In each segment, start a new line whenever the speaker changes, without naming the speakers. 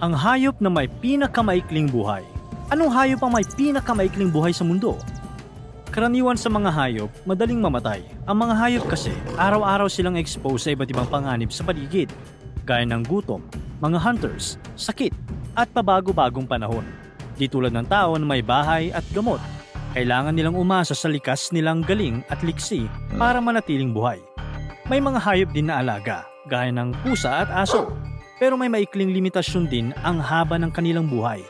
Ang hayop na may pinakamaikling buhay. Anong hayop ang may pinakamaikling buhay sa mundo? Karaniwan sa mga hayop, madaling mamatay. Ang mga hayop kasi, araw-araw silang exposed sa iba't ibang panganib sa paligid, gaya ng gutom, mga hunters, sakit, at pabago-bagong panahon. Di tulad ng tao na may bahay at gamot, kailangan nilang umasa sa likas nilang galing at liksi para manatiling buhay. May mga hayop din na alaga, gaya ng pusa at aso, pero may maikling limitasyon din ang haba ng kanilang buhay.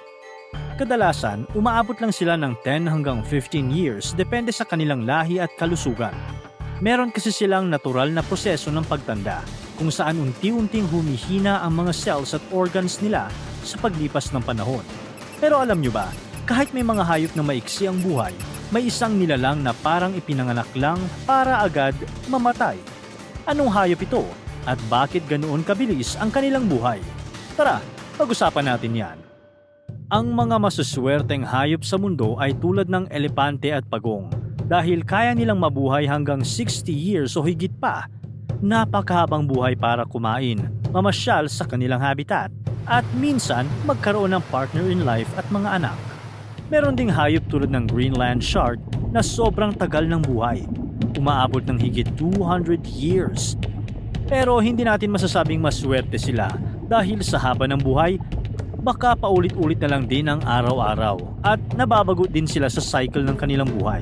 Kadalasan, umaabot lang sila ng 10 hanggang 15 years depende sa kanilang lahi at kalusugan. Meron kasi silang natural na proseso ng pagtanda kung saan unti-unting humihina ang mga cells at organs nila sa paglipas ng panahon. Pero alam nyo ba, kahit may mga hayop na maiksi ang buhay, may isang nilalang na parang ipinanganak lang para agad mamatay. Anong hayop ito at bakit ganoon kabilis ang kanilang buhay? Tara, pag-usapan natin yan. Ang mga masuswerteng hayop sa mundo ay tulad ng elepante at pagong dahil kaya nilang mabuhay hanggang 60 years o higit pa. Napakahabang buhay para kumain, mamasyal sa kanilang habitat at minsan magkaroon ng partner in life at mga anak. Meron ding hayop tulad ng Greenland shark na sobrang tagal ng buhay, umaabot ng higit 200 years. Pero hindi natin masasabing maswerte sila dahil sa haba ng buhay, baka paulit-ulit na lang din ang araw-araw at nababagot din sila sa cycle ng kanilang buhay.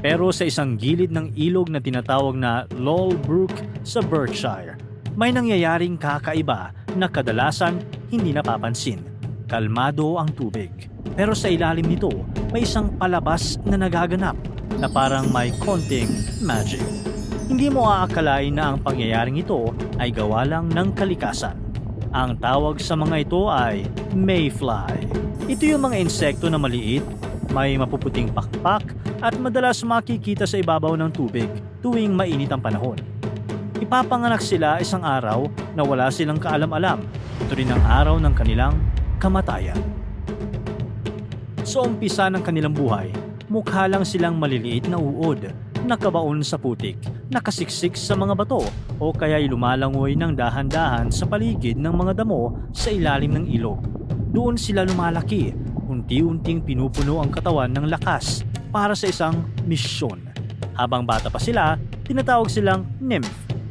Pero sa isang gilid ng ilog na tinatawag na Lowell Brook sa Berkshire, may nangyayaring kakaiba na kadalasan hindi napapansin. Kalmado ang tubig. Pero sa ilalim nito, may isang palabas na nagaganap na parang may konting magic. Hindi mo aakalain na ang pangyayaring ito ay gawa lang ng kalikasan. Ang tawag sa mga ito ay mayfly. Ito yung mga insekto na maliit, may mapuputing pakpak at madalas makikita sa ibabaw ng tubig tuwing mainit ang panahon. Ipapanganak sila isang araw na wala silang kaalam-alam. Ito rin ang araw ng kanilang kamatayan. Sa umpisa ng kanilang buhay, mukha lang silang maliliit na uod, nakabaon sa putik, nakasiksik sa mga bato o kaya'y lumalangoy ng dahan-dahan sa paligid ng mga damo sa ilalim ng ilog. Doon sila lumalaki, unti-unting pinupuno ang katawan ng lakas para sa isang misyon. Habang bata pa sila, tinatawag silang nymph.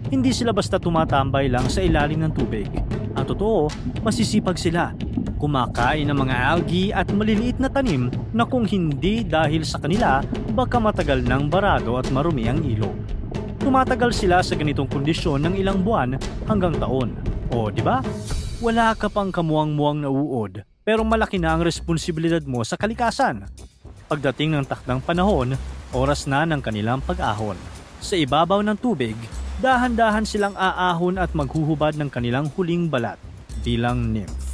Hindi sila basta tumatambay lang sa ilalim ng tubig. Ang totoo, masisipag sila. Kumakain ng mga algae at maliliit na tanim na kung hindi dahil sa kanila, baka matagal ng barado at marumi ang ilog. Tumatagal sila sa ganitong kondisyon ng ilang buwan hanggang taon. O di ba? Wala ka pang kamuwang-muwang na uod, pero malaki na ang responsibilidad mo sa kalikasan. Pagdating ng takdang panahon, oras na ng kanilang pag-ahon. Sa ibabaw ng tubig, dahan-dahan silang aahon at maghuhubad ng kanilang huling balat bilang nymph.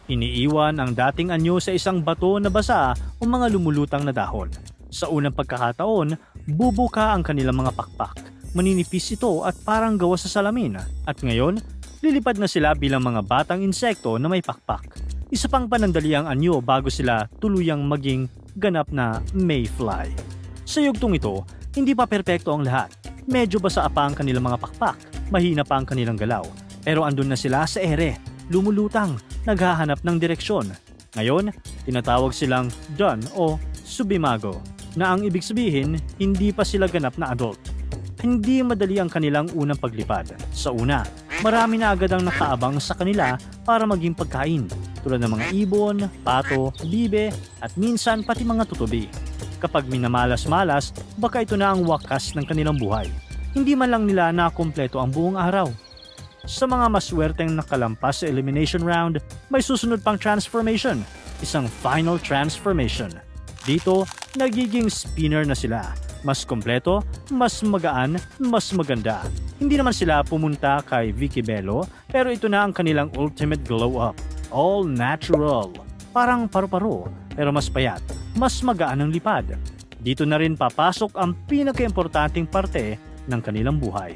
Iniiwan ang dating anyo sa isang bato na basa o mga lumulutang na dahon. Sa unang pagkakataon, bubuka ang kanilang mga pakpak. Maninipis ito at parang gawa sa salamin. At ngayon, lilipad na sila bilang mga batang insekto na may pakpak. Isa pang panandali ang anyo bago sila tuluyang maging ganap na mayfly. Sa yugtong ito, hindi pa perpekto ang lahat. Medyo basa pa ang kanilang mga pakpak, mahina pa ang kanilang galaw. Pero andun na sila sa ere, lumulutang, naghahanap ng direksyon. Ngayon, tinatawag silang done o subimago, na ang ibig sabihin, hindi pa sila ganap na adult. Hindi madali ang kanilang unang paglipad. Sa una, marami na agad ang nakaabang sa kanila para maging pagkain, tulad ng mga ibon, pato, bibe, at minsan pati mga tutubi. Kapag minamalas-malas, baka ito na ang wakas ng kanilang buhay. Hindi man lang nila nakumpleto ang buong araw. Sa mga maswerteng nakalampas sa elimination round, may susunod pang transformation, isang final transformation. Dito, nagiging spinner na sila. Mas kompleto, mas magaan, mas maganda. Hindi naman sila pumunta kay Vicky Bello, pero ito na ang kanilang ultimate glow up. All natural. Parang paru-paro, pero mas payat, mas magaan ang lipad. Dito na rin papasok ang pinaka-importanting parte ng kanilang buhay.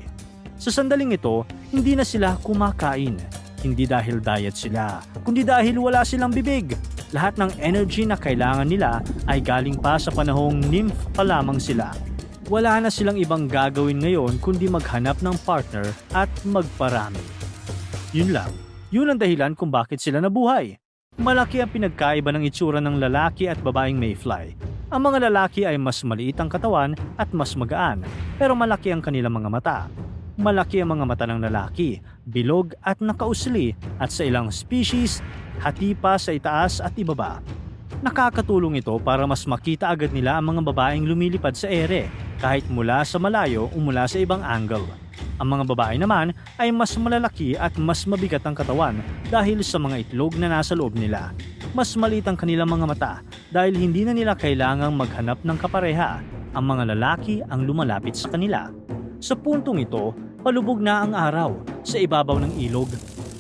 Sa sandaling ito, hindi na sila kumakain. Hindi dahil diet sila, kundi dahil wala silang bibig. Lahat ng energy na kailangan nila ay galing pa sa panahong nymph pa lamang sila. Wala na silang ibang gagawin ngayon kundi maghanap ng partner at magparami. Yun lang. Yun ang dahilan kung bakit sila nabuhay. Malaki ang pinagkaiba ng itsura ng lalaki at babaeng mayfly. Ang mga lalaki ay mas maliit ang katawan at mas magaan, pero malaki ang kanilang mga mata. Malaki ang mga mata ng lalaki, bilog at nakausli, at sa ilang species, hati pa sa itaas at ibaba. Nakakatulong ito para mas makita agad nila ang mga babaeng lumilipad sa ere, kahit mula sa malayo o mula sa ibang angle. Ang mga babae naman ay mas malalaki at mas mabigat ang katawan dahil sa mga itlog na nasa loob nila. Mas maliit ang kanilang mga mata dahil hindi na nila kailangang maghanap ng kapareha. Ang mga lalaki ang lumalapit sa kanila. Sa puntong ito, palubog na ang araw sa ibabaw ng ilog.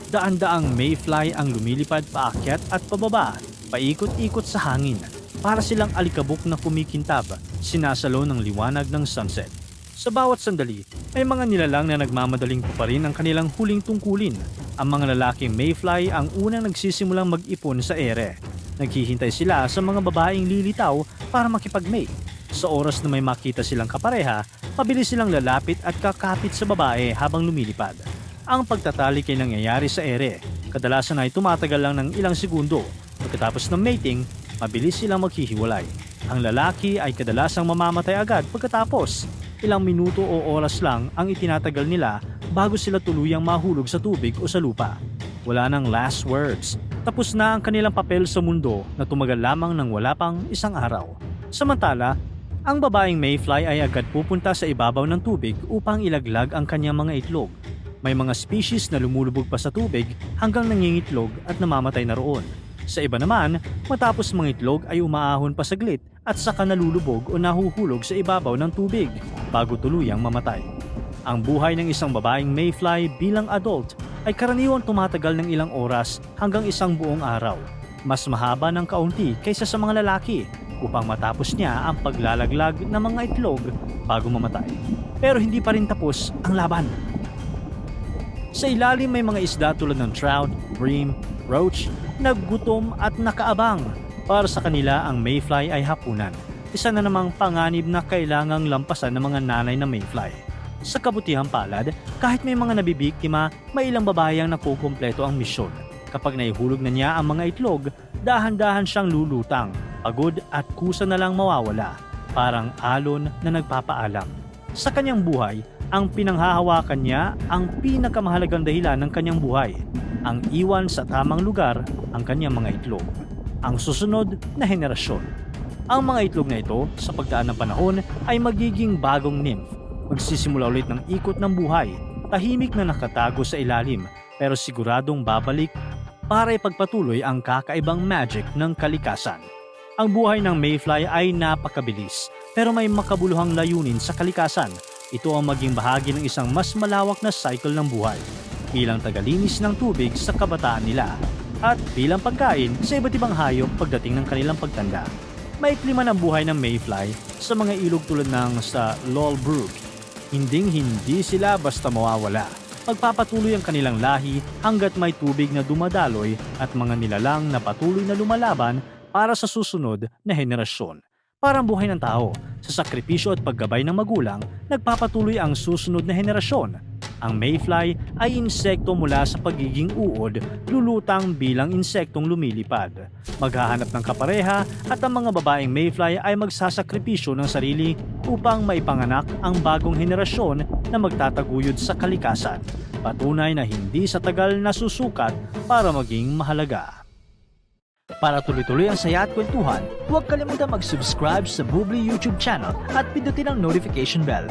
Daan-daang mayfly ang lumilipad paakyat at pababa, paikot-ikot sa hangin, para silang alikabok na kumikintab, sinasalo ng liwanag ng sunset. Sa bawat sandali, may mga nilalang na nagmamadaling tuparin ang kanilang huling tungkulin. Ang mga lalaking mayfly ang unang nagsisimulang mag-ipon sa ere. Naghihintay sila sa mga babaeng lilitaw para makipag-mate. Sa oras na may makita silang kapareha, mabilis silang lalapit at kakapit sa babae habang lumilipad. Ang pagtatalik ay nangyayari sa ere. Kadalasan ay tumatagal lang ng ilang segundo. Pagkatapos ng mating, mabilis silang maghihiwalay. Ang lalaki ay kadalasang mamamatay agad pagkatapos. Ilang minuto o oras lang ang itinatagal nila bago sila tuluyang mahulog sa tubig o sa lupa. Wala nang last words. Tapos na ang kanilang papel sa mundo na tumagal lamang ng wala pang isang araw. Samantala, ang babaeng mayfly ay agad pupunta sa ibabaw ng tubig upang ilaglag ang kanyang mga itlog. May mga species na lumulubog pa sa tubig hanggang nangingitlog at namamatay na roon. Sa iba naman, matapos mga itlog ay umaahon pa saglit at saka nalulubog o nahuhulog sa ibabaw ng tubig bago tuluyang mamatay. Ang buhay ng isang babaeng mayfly bilang adult ay karaniwang tumatagal ng ilang oras hanggang isang buong araw. Mas mahaba ng kaunti kaysa sa mga lalaki upang matapos niya ang paglalaglag ng mga itlog bago mamatay. Pero hindi pa rin tapos ang laban. Sa ilalim may mga isda tulad ng trout, bream, roach, naggutom at nakaabang. Para sa kanila ang mayfly ay hapunan. Isa na namang panganib na kailangang lampasan ng mga nanay na mayfly. Sa kabutihang palad, kahit may mga nabibiktima, may ilang babae ang nakukumpleto ang misyon. Kapag naihulog na niya ang mga itlog, dahan-dahan siyang lulutang, pagod at kusa na lang mawawala, parang alon na nagpapaalam. Sa kanyang buhay, ang pinanghahawakan niya ang pinakamahalagang dahilan ng kanyang buhay, ang iwan sa tamang lugar ang kanyang mga itlog, ang susunod na henerasyon. Ang mga itlog na ito, sa pagdaan ng panahon, ay magiging bagong nymph. Magsisimula ulit ng ikot ng buhay, tahimik na nakatago sa ilalim, pero siguradong babalik para ipagpatuloy ang kakaibang magic ng kalikasan. Ang buhay ng mayfly ay napakabilis, pero may makabuluhang layunin sa kalikasan. Ito ang maging bahagi ng isang mas malawak na cycle ng buhay, bilang tagalinis ng tubig sa kabataan nila, at bilang pagkain sa iba't ibang hayop pagdating ng kanilang pagtanda. Maikli man ang buhay ng mayfly sa mga ilog tulad ng sa Lowell Brook. Hinding-hindi sila basta mawawala. Magpapatuloy ang kanilang lahi hanggat may tubig na dumadaloy at mga nilalang na patuloy na lumalaban para sa susunod na henerasyon. Parang buhay ng tao, sa sakripisyo at paggabay ng magulang, nagpapatuloy ang susunod na henerasyon. Ang mayfly ay insekto mula sa pagiging uod, lulutang bilang insektong lumilipad. Maghahanap ng kapareha at ang mga babaeng mayfly ay magsasakripisyo ng sarili upang maipanganak ang bagong henerasyon na magtataguyod sa kalikasan. Patunay na hindi sa tagal nasusukat para maging mahalaga. Para tuloy-tuloy ang saya at kwentuhan, huwag kalimutan mag-subscribe sa Bubbly YouTube channel at pindutin ang notification bell.